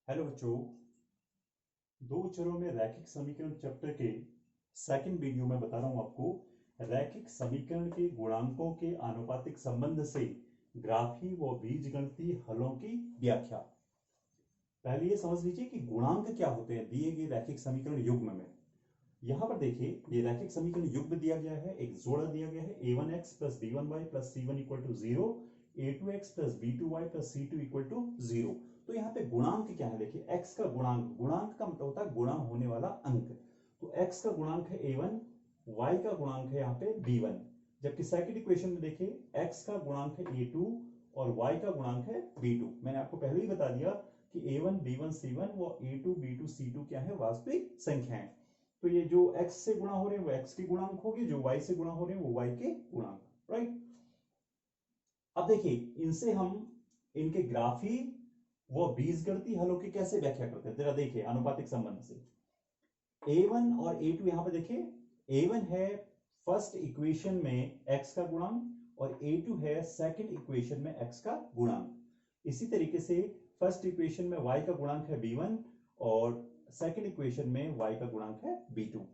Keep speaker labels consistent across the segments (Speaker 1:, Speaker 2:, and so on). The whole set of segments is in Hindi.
Speaker 1: हेलो बच्चों। दो चरों में रैखिक समीकरण चैप्टर के सेकंड वीडियो में बता रहा हूं आपको रैखिक समीकरण के गुणांकों के आनुपातिक संबंध से ग्राफी व बीजगणितीय हलों की व्याख्या। पहले ये समझ लीजिए कि गुणांक क्या होते हैं दिए गए रैखिक समीकरण युग्म में। यहां पर देखिए ये रैखिक समीकरण युग्म दिया गया है, एक जोड़ा दिया गया है a1x plus b1y plus c1 equal to 0, a2x plus b2y plus c2 equal to 0। तो यहाँ पे गुणांक क्या है देखिए, x का गुणांक, गुणांक का मतलब होता है गुणा होने वाला अंक। तो x का गुणांक है a1, y का गुणांक है यहाँ पे b1। जबकि सेकंड इक्वेशन में देखिए x का गुणांक है a2 और y का गुणांक है b2। मैंने आपको पहले ही बता दिया कि a1 b1 c1 व a2 b2 c2 क्या है, वास्तविक संख्याएं। तो ये जो x से गुणा हो रहे हैं वो x के गुणांक होंगे, जो y से गुणा हो रहे हैं वो y के गुणांक, राइट। अब देखिए इनसे हम इनके ग्राफी वो बीजगणितीय हलों की कैसे व्याख्या करते हैं, जरा देखिए अनुपातिक संबंध से। a1 और a2 यहां पे देखिए, a1 है फर्स्ट इक्वेशन में x का गुणांक और a2 है सेकंड इक्वेशन में x का गुणांक। इसी तरीके से फर्स्ट इक्वेशन में y का गुणांक है b1 और सेकंड इक्वेशन में y का गुणांक है b2।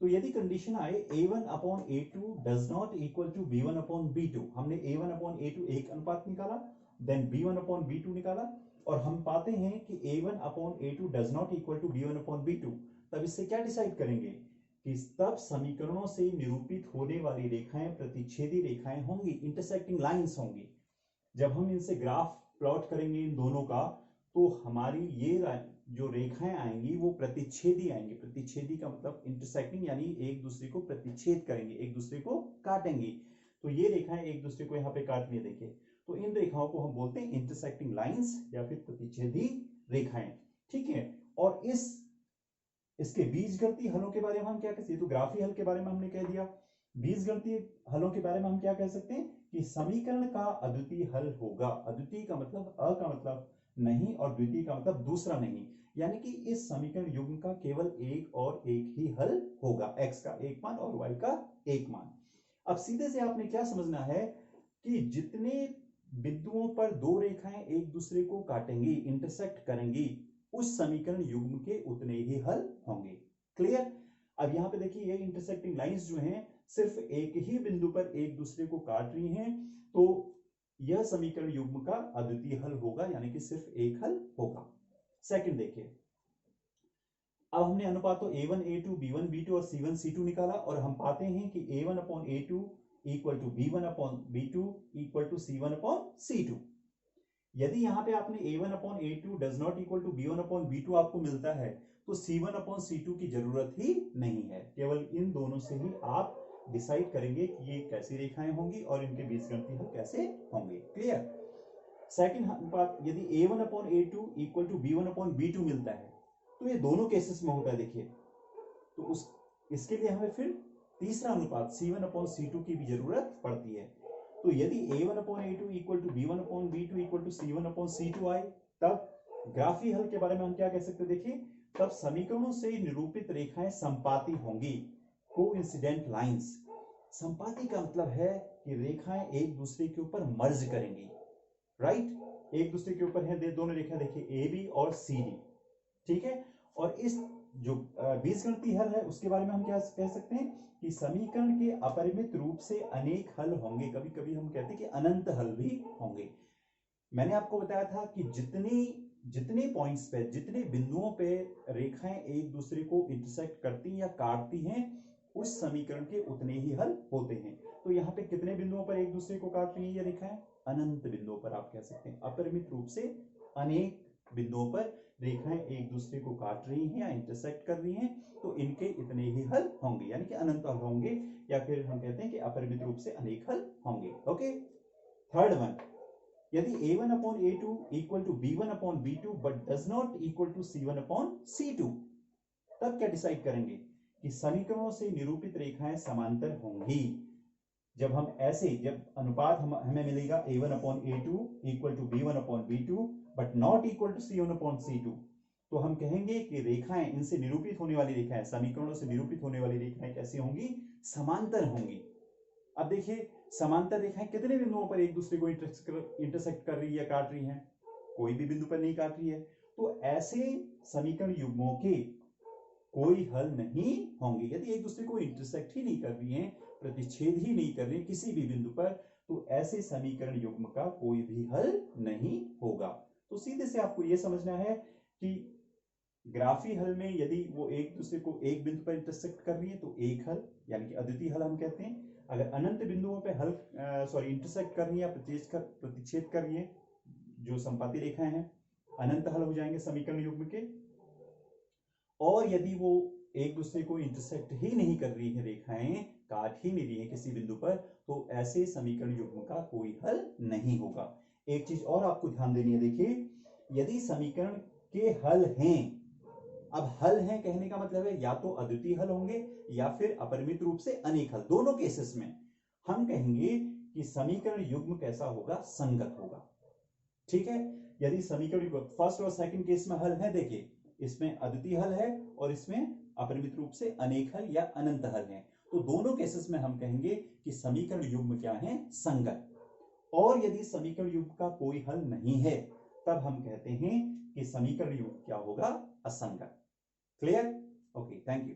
Speaker 1: तो यदि कंडीशन आए a1 upon a2 does not equal to b1 upon b2, हमने a1 अपॉन a2 एक अनुपात निकाला, देन b1 अपॉन b2 निकाला और हम पाते हैं कि a1 upon a2 does not equal to b1 upon b2, तब इससे क्या डिसाइड करेंगे कि तब समीकरणों से निरूपित होने वाली रेखाएं प्रतिच्छेदी रेखाएं होंगी, इंटरसेक्टिंग लाइंस होंगी। जब हम इनसे ग्राफ प्लॉट करेंगे इन दोनों का तो हमारी ये जो रेखाएं आएंगी वो प्रतिच्छेदी आएंगी। प्रतिच्छेदी का मतलब इंटरसेक्टिंग, यानी एक दूसरे को प्रतिच्छेद करेंगे, एक दूसरे को काटेंगे। तो ये रेखाएं एक दूसरे को यहाँ पे काट रही है देखिए, तो इन रेखाओं को हम बोलते हैं इंटरसेक्टिंग लाइंस या फिर प्रतिच्छेदी रेखाएं, ठीक है। और इसके बीजगणितीय हलों के बारे में हम क्या कह सकते हैं, तो ग्राफी हल के बारे में हमने कह दिया। बीजगणितीय हलों के बारे में हम क्या कह सकते हैं कि समीकरण का अद्वितीय हल होगा। अद्वितीय का मतलब अ का मतलब नहीं और द्वितीय का मतलब दूसरा नहीं, यानी कि इस समीकरण युग्म का केवल एक और एक ही हल होगा, x का एक मान और y का एक मान। अब सीधे से आपने क्या समझना है कि जितने बिंदुओं पर दो रेखाएं एक दूसरे को काटेंगी, इंटरसेक्ट करेंगी, उस समीकरण युग्म के उतने ही हल होंगे। क्लियर। अब यहां पे देखिए ये इंटरसेक्टिंग लाइंस जो हैं सिर्फ एक ही बिंदु पर एक दूसरे को काट रही हैं, तो यह समीकरण युग्म का अद्वितीय हल होगा, यानी कि सिर्फ एक हल होगा। सेकंड देखिए, अब हमने अनुपातों a1 a2 b1 b2 और c1 c2 निकाला और हम पाते हैं कि a1 upon a2 equal to b1 upon b2 equal to c1 upon c2। यदि यहां पे आपने a1 upon a2 does not equal to b1 upon b2 आपको मिलता है तो c1 अपॉन c2 की जरूरत ही नहीं है, केवल इन दोनों से ही आप डिसाइड करेंगे कि ये कैसी रेखाएं होंगी और इनके बीजगणितीय हल कैसे होंगे। क्लियर। सेकंड अनुपात, यदि a1 upon a2 equal to b1 upon b2 मिलता है तो ये दोनों केसेस में होता है देखिए, तो उस इसके लिए हमें फिर तीसरा अनुपात c1 अपॉन c2 की भी जरूरत पड़ती है। तो यदि a1 upon a2 equal to b1 upon b2 equal to c1 upon c2 आए, तब ग्राफी हल के बारे में हम क्या कह सकते हैं देखिए, तब समीकरणों से निरूपित रेखाएं संपाती होंगी, कोइंसिडेंट लाइंस। संपाती का मतलब है कि रेखाएं एक दूसरे के ऊपर मर्ज करेंगी, राइट। एक दूसरे के ऊपर है दोनों रेखा देखिए ए बी और सी डी, ठीक है। और इस जो बीजगणितीय हल है उसके बारे में हम क्या कह सकते हैं कि समीकरण के अपरिमित रूप से अनेक हल होंगे, कभी कभी हम कहते हैं कि अनंत हल भी होंगे। मैंने आपको बताया था कि जितने पॉइंट्स पे, जितने बिंदुओं पे रेखाएं एक दूसरे को इंटरसेक्ट करती या काटती हैं उस समीकरण के उतने ही हल होते हैं। तो यहाँ पे कितने बिंदुओं पर एक दूसरे को काट रही है ये रेखाएं, अनंत बिंदुओं पर आप कह सकते हैं, अपरिमित रूप से अनेक बिंदुओं पर रेखाएं एक दूसरे को काट रही हैं या इंटरसेक्ट कर रही हैं, तो इनके इतने ही हल होंगे, यानी कि अनंत हल होंगे, या फिर हम कहते हैं कि अपरिमित रूप से अनेक हल होंगे। ओके। थर्ड वन, यदि a1 upon a2 equal to b1 upon b2 but does not equal to c1 upon c2, तब क्या डिसाइड करेंगे कि समीकरणों से निरूपित रेखाएं समांतर होंगी। जब अनुपात हमें मिलेगा a1 upon a2 equal to b1 upon b2 but not equal to c1 upon c2, तो हम कहेंगे कि रेखाएं, इनसे निरूपित होने वाली रेखाएं, समीकरणों से निरूपित होने वाली रेखाएं कैसी होंगी, समांतर होंगी। अब देखिए समांतर रेखाएं कितने बिंदुओं पर एक दूसरे को इंटरसेक्ट कर रही है या काट रही हैं, कोई भी बिंदु पर नहीं काट रही है। तो ऐसे समीकरण युग्मों के कोई हल नहीं होंगे। यदि एक दूसरे को इंटरसेक्ट ही नहीं कर रही हैं, प्रतिच्छेद ही नहीं कर रही हैं किसी भी बिंदु पर, तो ऐसे समीकरण युग्म का कोई भी हल नहीं होगा। तो सीधे से आपको यह समझना है कि ग्राफी हल में यदि वो एक दूसरे को एक बिंदु पर इंटरसेक्ट कर रही है तो एक हल, यानी कि अद्वितीय हल हम कहते हैं। अगर अनंत बिंदुओं पे हल इंटरसेक्ट कर रही है या प्रतिच्छेद कर रही है, जो संपाती रेखाएं हैं, अनंत हल हो जाएंगे समीकरण युग्म के। और यदि वो एक दूसरे को इंटरसेक्ट ही नहीं कर रही है, रेखाएं काट ही नहीं रही है किसी बिंदु पर, तो ऐसे समीकरण युग्म का कोई हल नहीं होगा। एक चीज और आपको ध्यान देनी है, देखिए यदि समीकरण के हल हैं, अब हल हैं कहने का मतलब है या तो अद्वितीय हल होंगे या फिर अपरिमित रूप से अनेक हल। दोनों केसेस में हम कहेंगे कि समीकरण युग्म कैसा होगा, संगत होगा। ठीक है, यदि समीकरण युग्म फर्स्ट और सेकंड केस में हल है, देखिए इसमें अद्वितीय हल है और इसमें अपरिमित रूप से अनेक हल या अनंत हल है, तो दोनों केसेस में हम कहेंगे कि समीकरण युग्म क्या है, संगत। और यदि समीकरण युग्म का कोई हल नहीं है, तब हम कहते हैं कि समीकरण युग्म क्या होगा, असंगत। क्लियर? Okay, thank you.